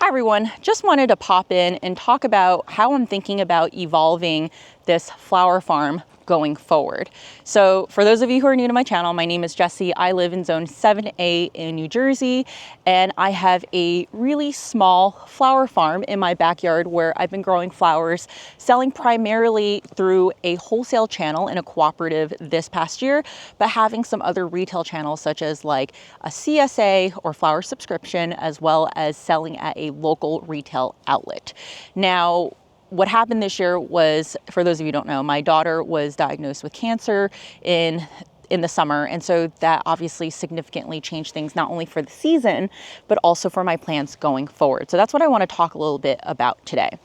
everyone, just wanted to pop in and talk about how I'm thinking about evolving this flower farm going forward. So for those of you who are new to my channel, my name is Jessie. I live in zone 7A in New Jersey, and I have a really small flower farm in my backyard where I've been growing flowers, selling primarily through a wholesale channel in a cooperative this past year, but having some other retail channels such as like a CSA or flower subscription, as well as selling at a local retail outlet. Now, what happened this year was, for those of you who don't know, my daughter was diagnosed with cancer in the summer. And so that obviously significantly changed things, not only for the season, but also for my plans going forward. So that's what I want to talk a little bit about today.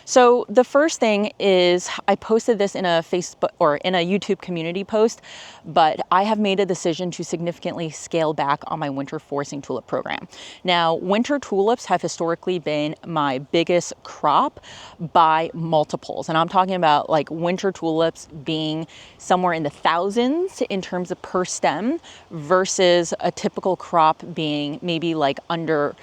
So the first thing is I posted this in a Facebook or in a YouTube community post, but I have made a decision to significantly scale back on my winter forcing tulip program. Now, winter tulips have historically been my biggest crop by multiples. And I'm talking about like winter tulips being somewhere in the thousands in terms of per stem versus a typical crop being maybe like under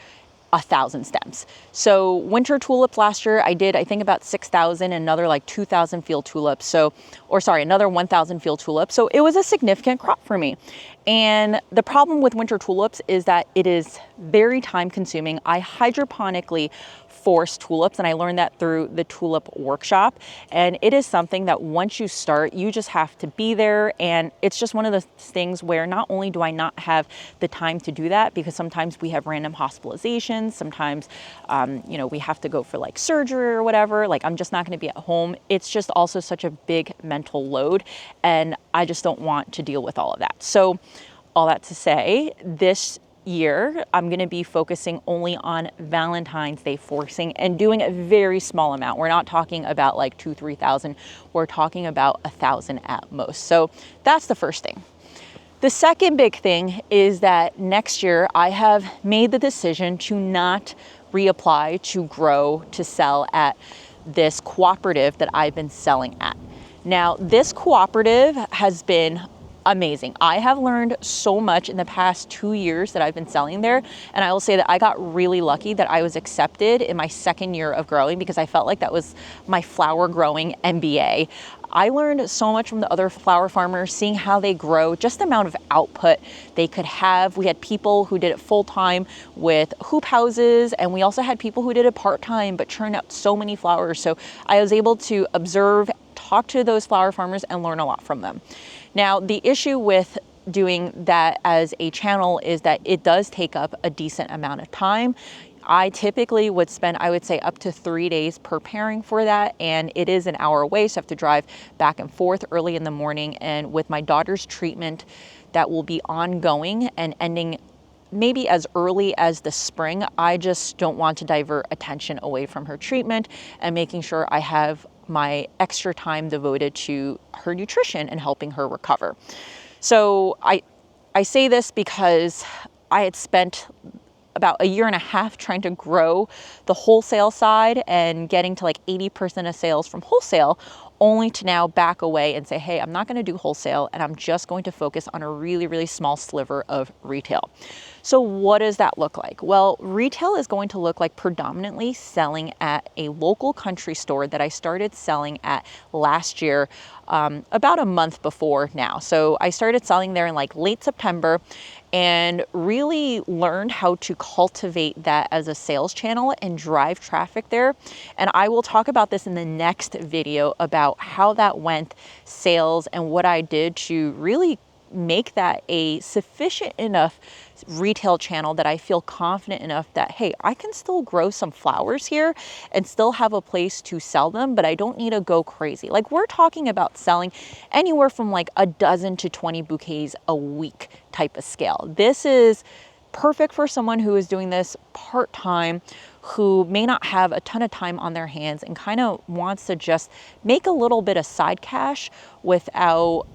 1,000 stems. So winter tulips last year, I did, I think about 6,000, another like 2,000 field tulips. So, or sorry, another 1,000 field tulips. So it was a significant crop for me. And the problem with winter tulips is that it is very time consuming. I hydroponically force tulips, and I learned that through the tulip workshop. And it is something that once you start, you just have to be there. And it's just one of those things where not only do I not have the time to do that, because sometimes we have random hospitalizations, sometimes, we have to go for like surgery or whatever, like I'm just not going to be at home. It's just also such a big mental load, and I just don't want to deal with all of that. So all that to say, this year, I'm going to be focusing only on Valentine's Day forcing and doing a very small amount. We're not talking about like 2,000, 3,000. We're talking about 1,000 at most. So that's the first thing. The second big thing is that next year I have made the decision to not reapply to grow to sell at this cooperative that I've been selling at. Now, this cooperative has been amazing. I have learned so much in the past 2 years that I've been selling there. And I will say that I got really lucky that I was accepted in my second year of growing, because I felt like that was my flower growing MBA. I learned so much from the other flower farmers, seeing how they grow, just the amount of output they could have. We had people who did it full time with hoop houses, and we also had people who did it part time but churned out so many flowers. So I was able to observe, talk to those flower farmers, and learn a lot from them. Now, the issue with doing that as a channel is that it does take up a decent amount of time. I typically would spend, I would say, up to 3 days preparing for that. And it is an hour away, so I have to drive back and forth early in the morning. And with my daughter's treatment that will be ongoing and ending maybe as early as the spring, I just don't want to divert attention away from her treatment and making sure I have my extra time devoted to her nutrition and helping her recover. So I say this because I had spent about 1.5 years trying to grow the wholesale side and getting to like 80% of sales from wholesale, only to now back away and say, hey, I'm not going to do wholesale, and I'm just going to focus on a really, really small sliver of retail. So what does that look like? Well, retail is going to look like predominantly selling at a local country store that I started selling at last year, about a month before now. So I started selling there in like late September, and really learned how to cultivate that as a sales channel and drive traffic there. And I will talk about this in the next video about how that went, sales, and what I did to really make that a sufficient enough retail channel that I feel confident enough that, hey, I can still grow some flowers here and still have a place to sell them, but I don't need to go crazy. Like, we're talking about selling anywhere from like a dozen to 20 bouquets a week type of scale. This is perfect for someone who is doing this part-time, who may not have a ton of time on their hands and kind of wants to just make a little bit of side cash without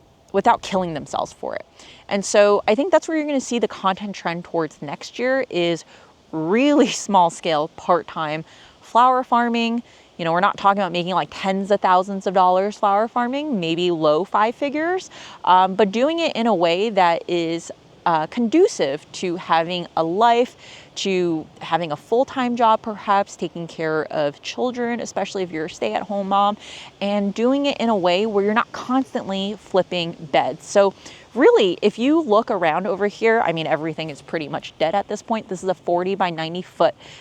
killing themselves for it. And so I think that's where you're going to see the content trend towards next year, is really small scale, part-time flower farming. You know, we're not talking about making like tens of thousands of dollars flower farming, maybe low 5 figures, but doing it in a way that is conducive to having a life, to having a full-time job, perhaps taking care of children, especially if you're a stay-at-home mom, and doing it in a way where you're not constantly flipping beds. So really, if you look around over here, I mean, everything is pretty much dead at this point. This is a 40 by 90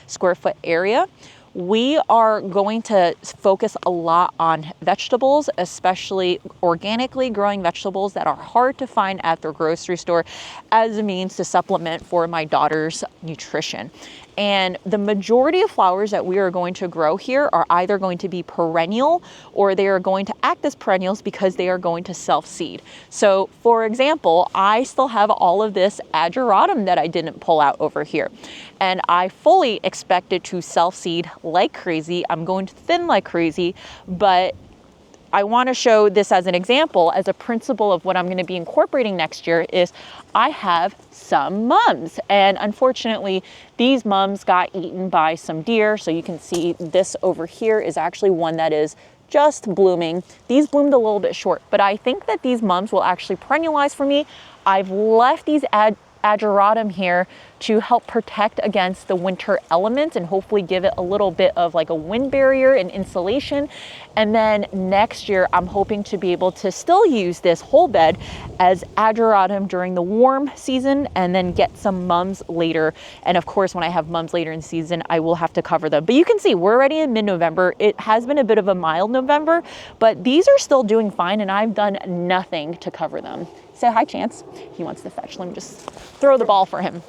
square foot area. We are going to focus a lot on vegetables, especially organically growing vegetables that are hard to find at the grocery store, as a means to supplement for my daughter's nutrition. And the majority of flowers that we are going to grow here are either going to be perennial, or they are going to act as perennials because they are going to self-seed. So for example, I still have all of this ageratum that I didn't pull out over here. And I fully expect it to self-seed like crazy. I'm going to thin like crazy, but I want to show this as an example, as a principle of what I'm going to be incorporating next year. Is I have some mums, and unfortunately these mums got eaten by some deer. So you can see this over here is actually one that is just blooming. These bloomed a little bit short, but I think that these mums will actually perennialize for me. I've left these ageratum here to help protect against the winter elements and hopefully give it a little bit of like a wind barrier and insulation. And then next year, I'm hoping to be able to still use this whole bed as ageratum during the warm season, and then get some mums later. And of course, when I have mums later in the season, I will have to cover them. But you can see we're already in mid-November. It has been a bit of a mild November, but these are still doing fine, and I've done nothing to cover them. Say hi, Chance. He wants to fetch. Let me just throw the ball for him.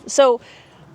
So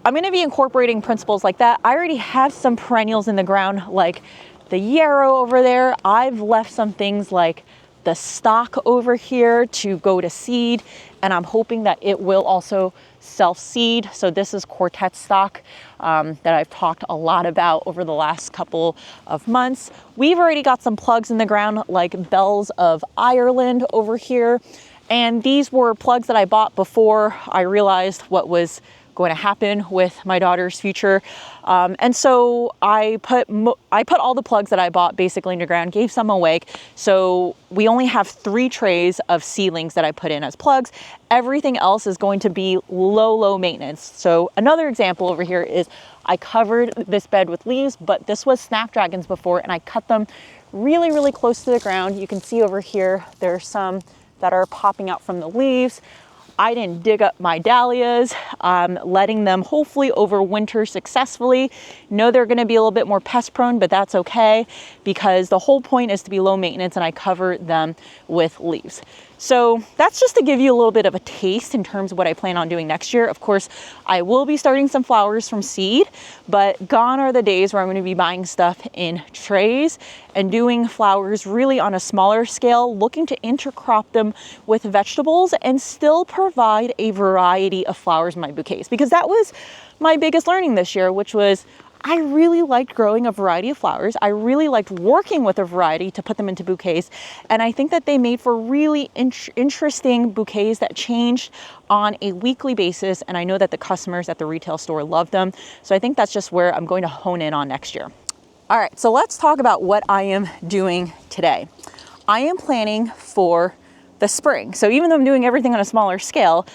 I'm going to be incorporating principles like that. I already have some perennials in the ground, like the yarrow over there. I've left some things like the stock over here to go to seed, and I'm hoping that it will also self-seed. So this is quartet stock that I've talked a lot about over the last couple of months. We've already got some plugs in the ground, like bells of Ireland over here. And these were plugs that I bought before I realized what was going to happen with my daughter's future. And so I put all the plugs that I bought basically in the ground, gave some away. So we only have 3 trays of seedlings that I put in as plugs. Everything else is going to be low maintenance. So another example over here is I covered this bed with leaves, but this was snapdragons before, and I cut them really close to the ground. You can see over here, there's some that are popping out from the leaves. I didn't dig up my dahlias, letting them hopefully overwinter successfully. Know they're gonna be a little bit more pest prone, but that's okay, because the whole point is to be low maintenance, and I cover them with leaves. So that's just to give you a little bit of a taste in terms of what I plan on doing next year. Of course, I will be starting some flowers from seed, but gone are the days where I'm going to be buying stuff in trays and doing flowers really on a smaller scale, looking to intercrop them with vegetables and still provide a variety of flowers in my bouquets. Because that was my biggest learning this year, which was I really liked growing a variety of flowers. I really liked working with a variety to put them into bouquets. And I think that they made for really interesting bouquets that changed on a weekly basis. And I know that the customers at the retail store love them. So I think that's just where I'm going to hone in on next year. All right, so let's talk about what I am doing today. I am planning for the spring. So even though I'm doing everything on a smaller scale,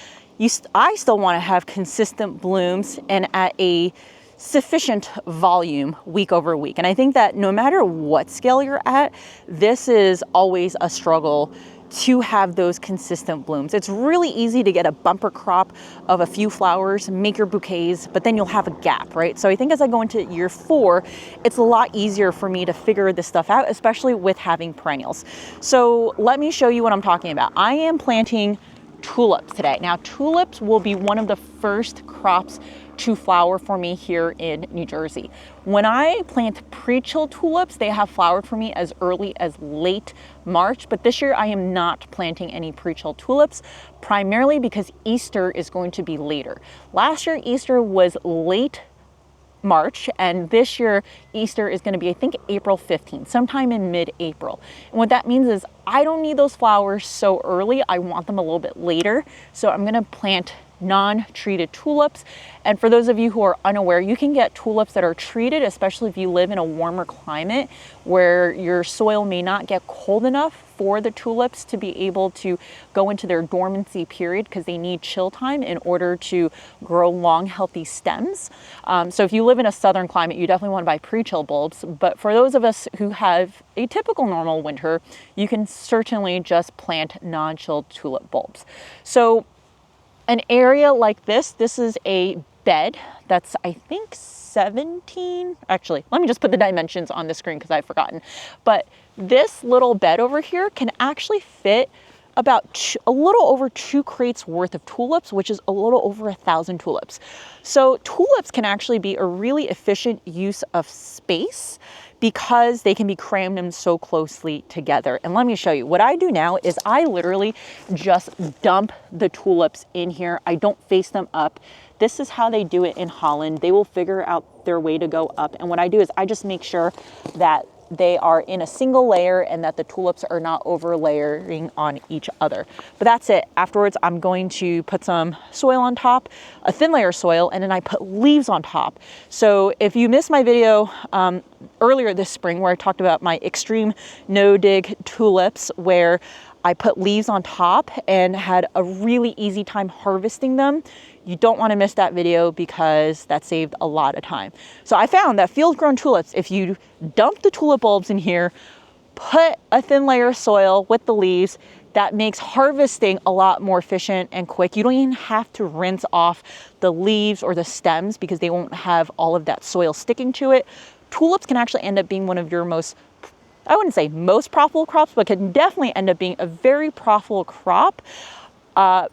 I still want to have consistent blooms and at a sufficient volume week over week. And I think that no matter what scale you're at, this is always a struggle to have those consistent blooms. It's really easy to get a bumper crop of a few flowers, make your bouquets, but then you'll have a gap, right? So I think as I go into year 4, it's a lot easier for me to figure this stuff out, especially with having perennials. So let me show you what I'm talking about. I am planting tulips today. Now, tulips will be one of the first crops to flower for me here in New Jersey. When I plant pre-chill tulips, they have flowered for me as early as late March, but this year I am not planting any pre-chill tulips, primarily because Easter is going to be later. Last year, Easter was late March, and this year Easter is going to be, I think, April 15th, sometime in mid-April. And what that means is I don't need those flowers so early. I want them a little bit later. So I'm going to plant non-treated tulips. And for those of you who are unaware, you can get tulips that are treated, especially if you live in a warmer climate where your soil may not get cold enough for the tulips to be able to go into their dormancy period because they need chill time in order to grow long, healthy stems. So if you live in a southern climate, you definitely want to buy pre-chill bulbs. But for those of us who have a typical normal winter, you can certainly just plant non-chilled tulip bulbs. So an area like this is a bed that's, I think, 17, actually, let me just put the dimensions on the screen because I've forgotten. But this little bed over here can actually fit about a little over 2 crates worth of tulips, which is a little over 1,000 tulips. So tulips can actually be a really efficient use of space because they can be crammed in so closely together. And let me show you. What I do now is I literally just dump the tulips in here. I don't face them up. This is how they do it in Holland. They will figure out their way to go up. And what I do is I just make sure that they are in a single layer and that the tulips are not over layering on each other. But that's it. Afterwards, I'm going to put some soil on top, a thin layer of soil, and then I put leaves on top. So if you missed my video earlier this spring where I talked about my extreme no-dig tulips, where I put leaves on top and had a really easy time harvesting them, you don't want to miss that video because that saved a lot of time. So I found that field-grown tulips, if you dump the tulip bulbs in here, put a thin layer of soil with the leaves, that makes harvesting a lot more efficient and quick. You don't even have to rinse off the leaves or the stems because they won't have all of that soil sticking to it. Tulips can actually end up being one of your most, I wouldn't say most profitable crops, but can definitely end up being a very profitable crop.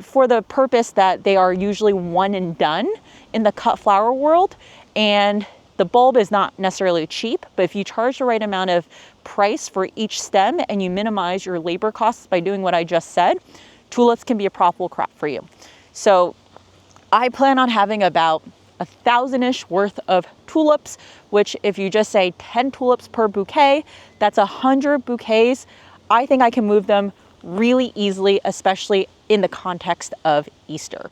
For the purpose that they are usually one and done in the cut flower world. And the bulb is not necessarily cheap, but if you charge the right amount of price for each stem and you minimize your labor costs by doing what I just said, tulips can be a profitable crop for you. So I plan on having about 1,000-ish worth of tulips, which if you just say 10 tulips per bouquet, that's 100 bouquets. I think I can move them really easily, especially in the context of Easter.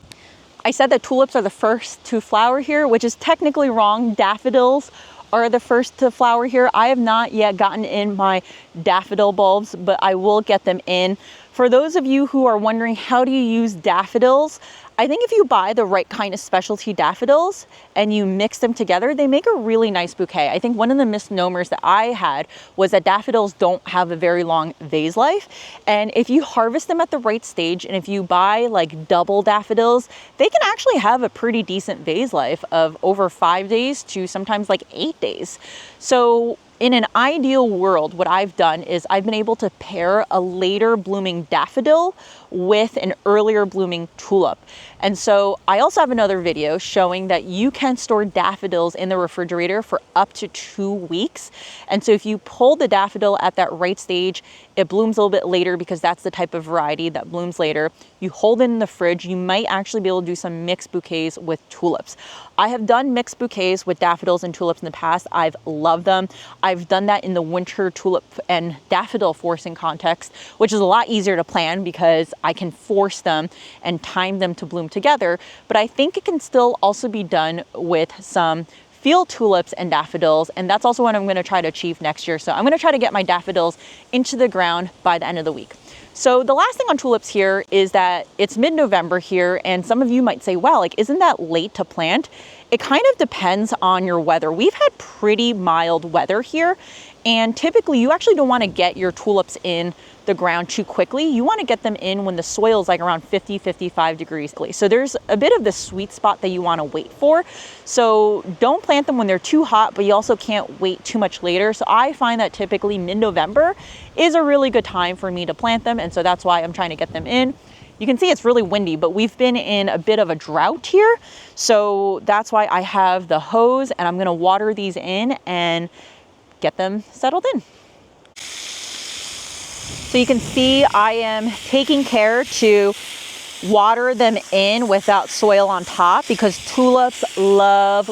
I said that tulips are the first to flower here, which is technically wrong. Daffodils are the first to flower here. I have not yet gotten in my daffodil bulbs, but I will get them in. For those of you who are wondering, how do you use daffodils? I think if you buy the right kind of specialty daffodils and you mix them together, they make a really nice bouquet. I think one of the misnomers that I had was that daffodils don't have a very long vase life. And if you harvest them at the right stage, and if you buy like double daffodils, they can actually have a pretty decent vase life of over 5 days to sometimes like 8 days. So in an ideal world, what I've done is I've been able to pair a later blooming daffodil with an earlier blooming tulip. And so I also have another video showing that you can store daffodils in the refrigerator for up to 2 weeks. And so if you pull the daffodil at that right stage, it blooms a little bit later because that's the type of variety that blooms later. You hold it in the fridge, you might actually be able to do some mixed bouquets with tulips. I have done mixed bouquets with daffodils and tulips in the past. I've loved them. I've done that in the winter tulip and daffodil forcing context, which is a lot easier to plan because I can force them and time them to bloom together. But I think it can still also be done with some field tulips and daffodils, and that's also what I'm going to try to achieve next year. So I'm going to try to get my daffodils into the ground by the end of the week. So the last thing on tulips here is that it's mid-November here, and some of you might say, wow, like, isn't that late to plant? It kind of depends on your weather. We've had pretty mild weather here, and typically you actually don't want to get your tulips in the ground too quickly. You want to get them in when the soil is like around 50, 55 degrees. So there's a bit of the sweet spot that you want to wait for. So don't plant them when they're too hot, but you also can't wait too much later. So I find that typically mid-November is a really good time for me to plant them. And so that's why I'm trying to get them in. You can see it's really windy, but we've been in a bit of a drought here. So that's why I have the hose and I'm going to water these in and get them settled in. So you can see I am taking care to water them in without soil on top because tulips love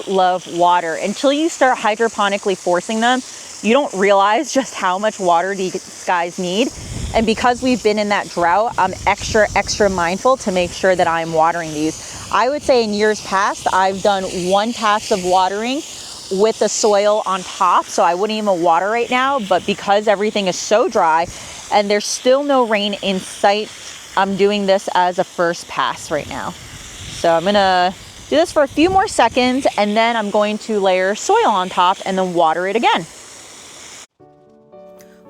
water. Until you start hydroponically forcing them, you don't realize just how much water these guys need. And because we've been in that drought, I'm extra mindful to make sure that I'm watering these. I would say in years past, I've done 1 pass of watering with the soil on top, so I wouldn't even water right now, but because everything is so dry and there's still no rain in sight. I'm doing this as a first pass right now. So I'm gonna do this for a few more seconds, and then I'm going to layer soil on top and then water it again.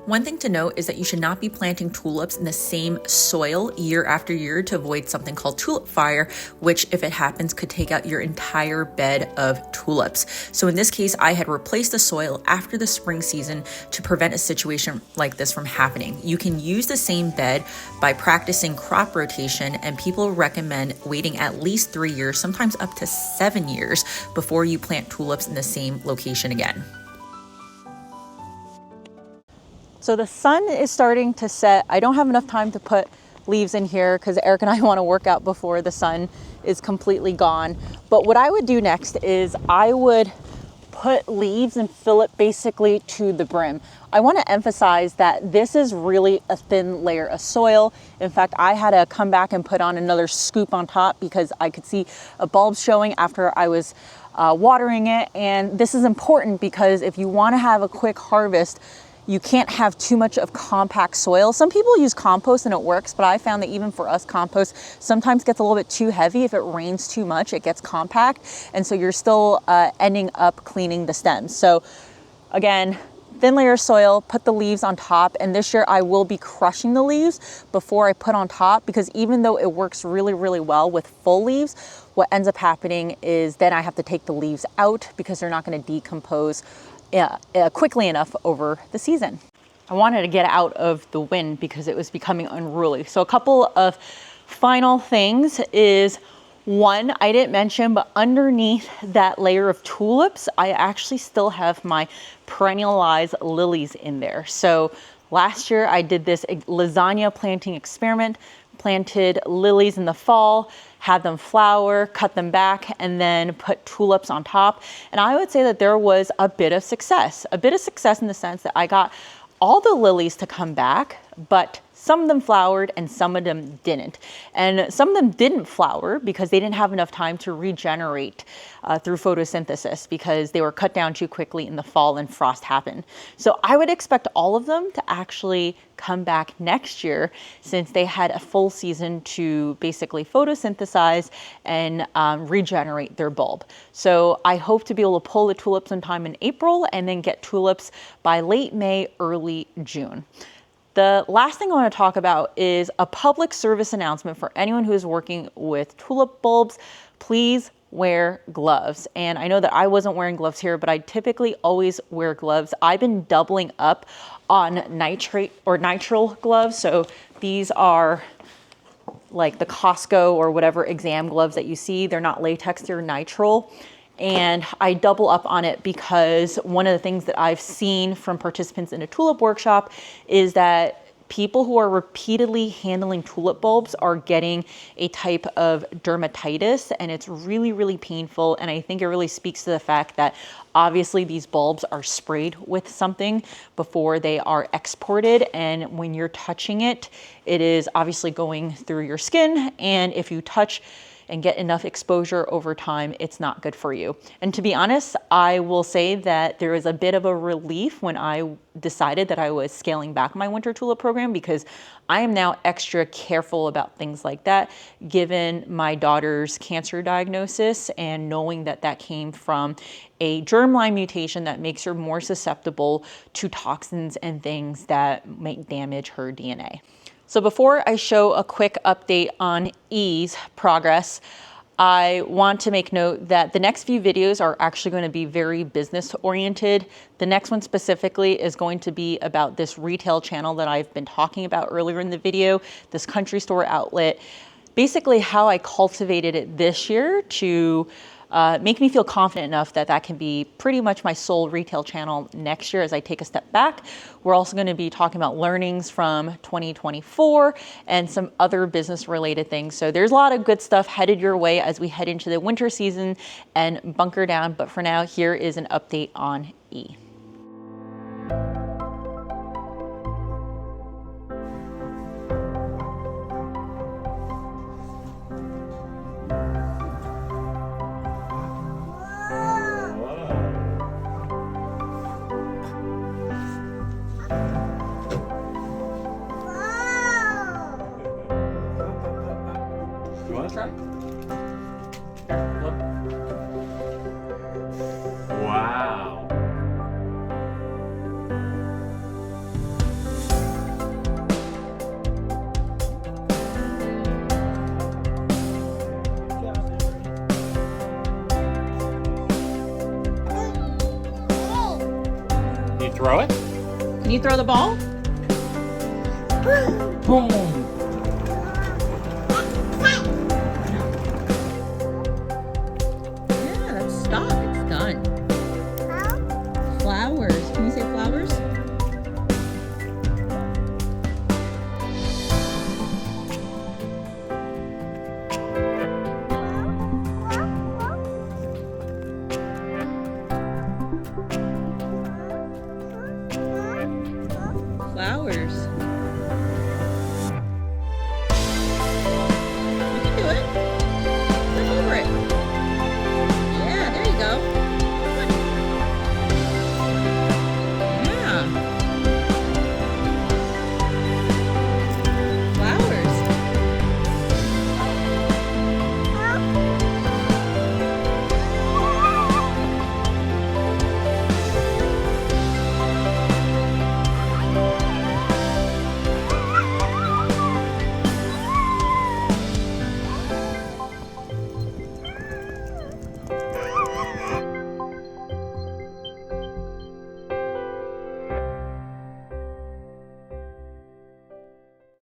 One thing to note is that you should not be planting tulips in the same soil year after year to avoid something called tulip fire, which, if it happens, could take out your entire bed of tulips. So in this case, I had replaced the soil after the spring season to prevent a situation like this from happening. You can use the same bed by practicing crop rotation, and people recommend waiting at least 3 years, sometimes up to 7 years, before you plant tulips in the same location again. So the sun is starting to set. I don't have enough time to put leaves in here because Eric and I want to work out before the sun is completely gone. But what I would do next is I would put leaves and fill it basically to the brim. I want to emphasize that this is really a thin layer of soil. In fact, I had to come back and put on another scoop on top because I could see a bulb showing after I was watering it. And this is important because if you want to have a quick harvest, you can't have too much of compact soil. Some people use compost and it works, but I found that even for us, compost sometimes gets a little bit too heavy. If it rains too much, it gets compact. And so you're still ending up cleaning the stems. So again, thin layer of soil, put the leaves on top. And this year I will be crushing the leaves before I put on top, because even though it works really, really well with full leaves, what ends up happening is then I have to take the leaves out because they're not going to decompose quickly enough over the season. I wanted to get out of the wind because it was becoming unruly. So a couple of final things is, one, I didn't mention, but underneath that layer of tulips, I actually still have my perennialized lilies in there. So last year I did this lasagna planting experiment, planted lilies in the fall, had them flower, cut them back, and then put tulips on top. And I would say that there was a bit of success in the sense that I got all the lilies to come back, but some of them flowered and some of them didn't. And some of them didn't flower because they didn't have enough time to regenerate through photosynthesis because they were cut down too quickly in the fall and frost happened. So I would expect all of them to actually come back next year, since they had a full season to basically photosynthesize and regenerate their bulb. So I hope to be able to pull the tulips sometime in April and then get tulips by late May, early June. The last thing I want to talk about is a public service announcement for anyone who is working with tulip bulbs. Please wear gloves. And I know that I wasn't wearing gloves here, but I typically always wear gloves. I've been doubling up on nitrate or nitrile gloves. So these are like the Costco or whatever exam gloves that you see. They're not latex, they're nitrile. And I double up on it because one of the things that I've seen from participants in a tulip workshop is that people who are repeatedly handling tulip bulbs are getting a type of dermatitis, and it's really, really painful. And I think it really speaks to the fact that obviously these bulbs are sprayed with something before they are exported. And when you're touching it, it is obviously going through your skin. And if you touch and get enough exposure over time, it's not good for you. And to be honest, I will say that there was a bit of a relief when I decided that I was scaling back my winter tulip program, because I am now extra careful about things like that, given my daughter's cancer diagnosis and knowing that that came from a germline mutation that makes her more susceptible to toxins and things that might damage her DNA. So before I show a quick update on E's progress, I want to make note that the next few videos are actually going to be very business oriented. The next one specifically is going to be about this retail channel that I've been talking about earlier in the video, this country store outlet. Basically how I cultivated it this year to make me feel confident enough that that can be pretty much my sole retail channel next year as I take a step back. We're also going to be talking about learnings from 2024 and some other business related things. So there's a lot of good stuff headed your way as we head into the winter season and bunker down. But for now, here is an update on E. throw it? Can you throw the ball? Boom! Yeah, that's stop. It's done. Flowers. Can you say flowers?